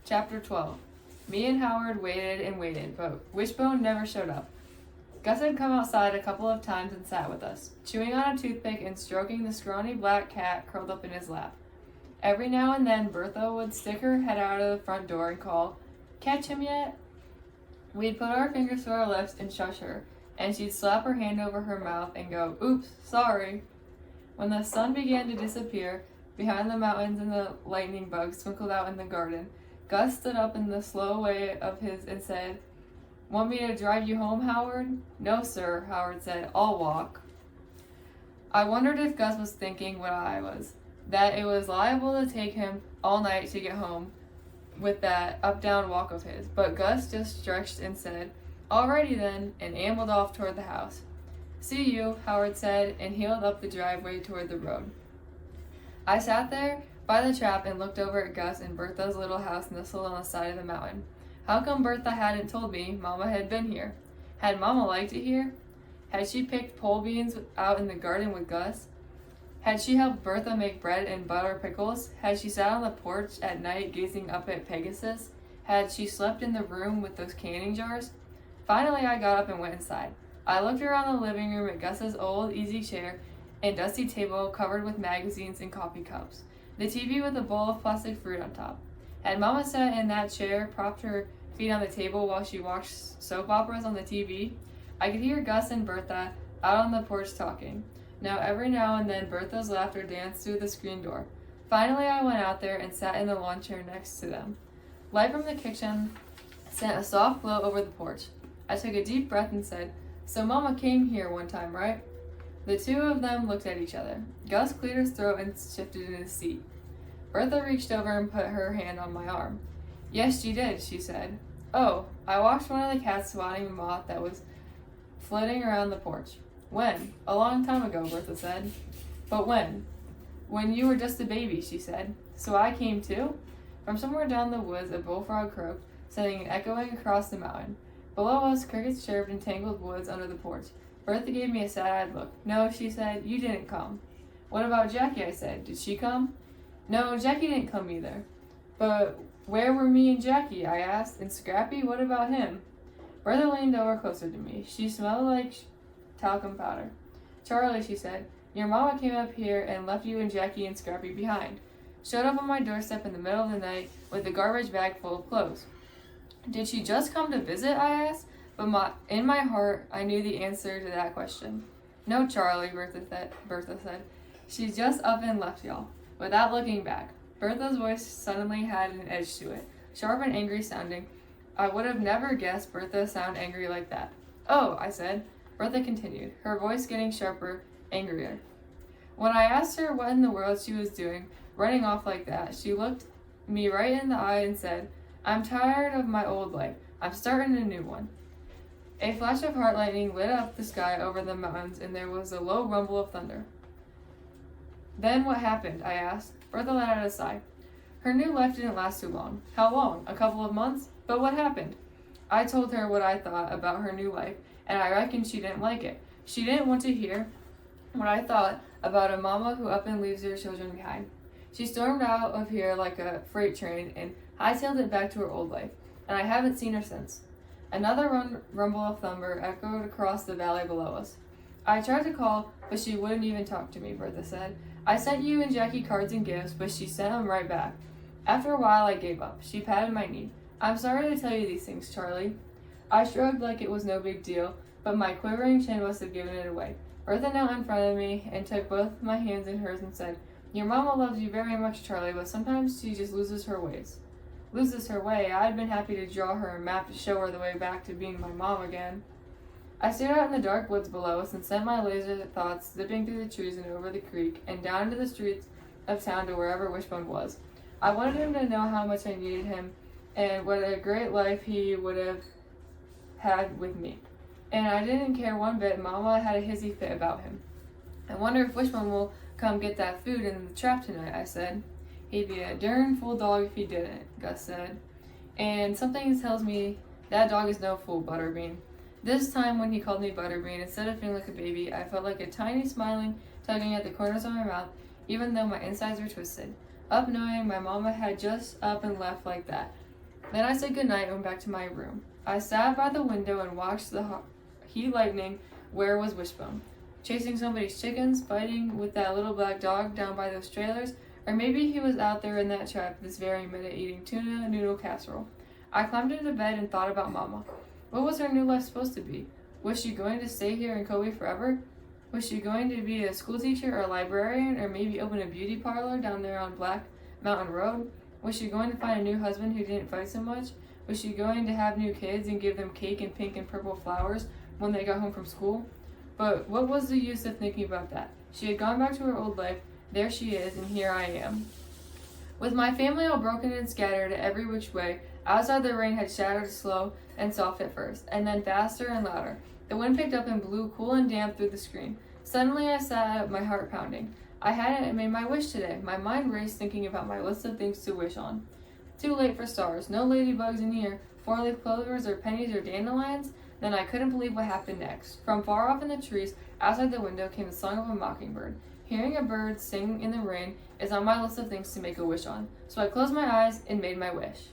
Chapter 12. Me and Howard waited and waited, but Wishbone never showed up. Gus had come outside a couple of times and sat with us, chewing on a toothpick and stroking the scrawny black cat curled up in his lap. Every now and then, Bertha would stick her head out of the front door and call, "Catch him yet?" We'd put our fingers to our lips and shush her, and she'd slap her hand over her mouth and go, "Oops, sorry." When the sun began to disappear behind the mountains and the lightning bugs twinkled out in the garden, Gus stood up in the slow way of his and said, "Want me to drive you home, Howard?" "No, sir," Howard said. "I'll walk." I wondered if Gus was thinking what I was, that it was liable to take him all night to get home with that up-down walk of his, but Gus just stretched and said, "Alrighty then," and ambled off toward the house. "See you," Howard said, and heeled up the driveway toward the road. I sat there by the trap and looked over at Gus and Bertha's little house nestled on the side of the mountain. How come Bertha hadn't told me Mama had been here? Had Mama liked it here? Had she picked pole beans out in the garden with Gus? Had she helped Bertha make bread and butter pickles? Had she sat on the porch at night gazing up at Pegasus? Had she slept in the room with those canning jars? Finally, I got up and went inside. I looked around the living room at Gus's old easy chair and dusty table covered with magazines and coffee cups, the TV with a bowl of plastic fruit on top. Had Mama sat in that chair, propped her feet on the table while she watched soap operas on the TV? I could hear Gus and Bertha out on the porch talking. Every now and then, Bertha's laughter danced through the screen door. Finally, I went out there and sat in the lawn chair next to them. Light from the kitchen sent a soft glow over the porch. I took a deep breath and said, "So Mama came here one time, right?" The two of them looked at each other. Gus cleared his throat and shifted in his seat. Bertha reached over and put her hand on my arm. "Yes, she did," she said. "Oh, I watched one of the cats swatting a moth that was flitting around the porch." "When?" "A long time ago," Bertha said. "But when?" "When you were just a baby," she said. "So I came too?" From somewhere down the woods, a bullfrog croaked, sending it echoing across the mountain. Below us, crickets chirped in tangled woods under the porch. Bertha gave me a sad-eyed look. "No," she said, "you didn't come." "What about Jackie?" I said. "Did she come?" "No, Jackie didn't come either." "But where were me and Jackie?" I asked. "And Scrappy, what about him?" Bertha leaned over closer to me. She smelled like talcum powder. "Charlie," she said, "your mama came up here and left you and Jackie and Scrappy behind. Showed up on my doorstep in the middle of the night with a garbage bag full of clothes." "Did she just come to visit?" I asked, but in my heart I knew the answer to that question. "No, Charlie," Bertha said. "She just up and left y'all, without looking back." Bertha's voice suddenly had an edge to it, sharp and angry sounding. I would have never guessed Bertha sound angry like that. "Oh," I said. Bertha continued, her voice getting sharper, angrier. When I asked her what in the world she was doing, running off like that, she looked me right in the eye and said, "I'm tired of my old life. I'm starting a new one." A flash of heart lightning lit up the sky over the mountains, and there was a low rumble of thunder. "Then what happened?" I asked. Bertha let out a sigh. "Her new life didn't last too long." "How long? A couple of months? But what happened?" I told her what I thought about her new life, and I reckoned she didn't like it. She didn't want to hear what I thought about a mama who up and leaves her children behind. She stormed out of here like a freight train and hightailed it back to her old life, and I haven't seen her since. Another rumble of thunder echoed across the valley below us. "I tried to call, but she wouldn't even talk to me," Bertha said. "I sent you and Jackie cards and gifts, but she sent them right back. After a while, I gave up." She patted my knee. "I'm sorry to tell you these things, Charlie." I shrugged like it was no big deal, but my quivering chin must have given it away. Bertha knelt in front of me and took both my hands in hers and said, "Your mama loves you very much, Charlie, but sometimes she just loses her ways." Loses her way? I'd been happy to draw her a map to show her the way back to being my mom again. I stared out in the dark woods below us and sent my laser thoughts zipping through the trees and over the creek and down into the streets of town to wherever Wishbone was. I wanted him to know how much I needed him and what a great life he would have had with me. And I didn't care one bit Mama had a hissy fit about him. "I wonder if Wishbone will come get that food in the trap tonight," I said. "He'd be a darn fool dog if he didn't," Gus said. "And something tells me that dog is no fool, Butterbean." This time when he called me Butterbean, instead of feeling like a baby, I felt like a tiny smiling tugging at the corners of my mouth, even though my insides were twisted. Up knowing my mama had just up and left like that. Then I said goodnight and went back to my room. I sat by the window and watched the heat lightning. Where was Wishbone? Chasing somebody's chickens, fighting with that little black dog down by those trailers, or maybe he was out there in that trap this very minute eating tuna noodle casserole. I climbed into bed and thought about Mama. What was her new life supposed to be? Was she going to stay here in Kobe forever? Was she going to be a school teacher or a librarian, or maybe open a beauty parlor down there on Black Mountain Road? Was she going to find a new husband who didn't fight so much? Was she going to have new kids and give them cake and pink and purple flowers when they got home from school? But what was the use of thinking about that? She had gone back to her old life. There she is, and here I am. With my family all broken and scattered every which way, outside the rain had shattered slow and soft at first, and then faster and louder. The wind picked up and blew cool and damp through the screen. Suddenly I sat up, my heart pounding. I hadn't made my wish today. My mind raced thinking about my list of things to wish on. Too late for stars. No ladybugs in here. Four-leaf clovers or pennies or dandelions. Then I couldn't believe what happened next. From far off in the trees, outside the window, came the song of a mockingbird. Hearing a bird sing in the rain is on my list of things to make a wish on. So I closed my eyes and made my wish.